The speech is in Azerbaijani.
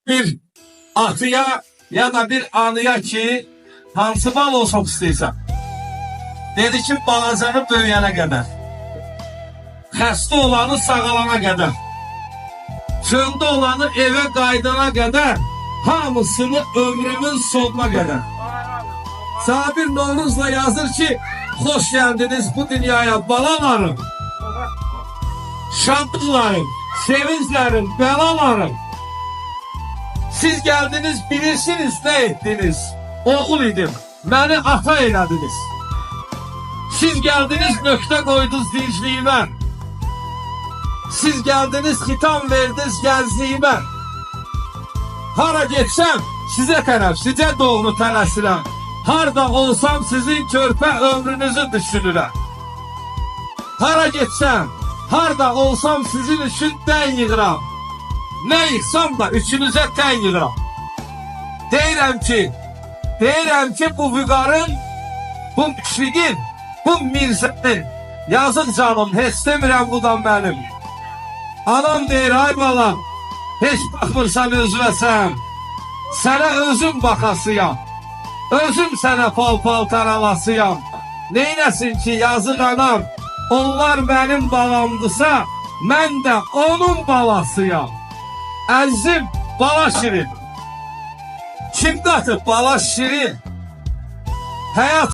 bir atıya ya da bir anıya ki hansı bal olmaq istəyirsən? Dedi ki, balacanı böyüyənə qədər, xəstə olanı sağalana qədər, çöldə olanı evə qaydana qədər, hamısını ömrümün sonuna qədər. Sabir Novruz'la yazır ki, hoş geldiniz bu dünyaya balalarım, şadlıklarım, sevinçlerim, belalarım. Siz geldiniz, bilirsiniz ne ettiniz. Oğul idim, beni ata eylediniz. Siz geldiniz, nökte koydunuz dincliğime. Siz geldiniz, hitam verdiniz gəzliyime. Hara geçsem, size tərəf, sizə doğru tələsirəm. Harda olsam sizin körpə ömrünüzü düşünürəm. Hara geçsem, harda olsam sizin üçün dən yığıram. Ne yıksam da üçünüze tən yığıram. Deyirəm ki bu vüqarın, bu müşfiqin, bu mirzənin, yazıq canım, heç demirəm bu da mənim. Anam deyir, ay balam, heç baxmırsan özünəsən, sənə özüm baxasıyam, özüm sənə pal-paltar alasıyam. Neynəsin ki yazıq anam, onlar mənim balamdısa, mən də onun balasıyam. Əzizim, bala şirin. Kim qatıb bala şirin? Həyat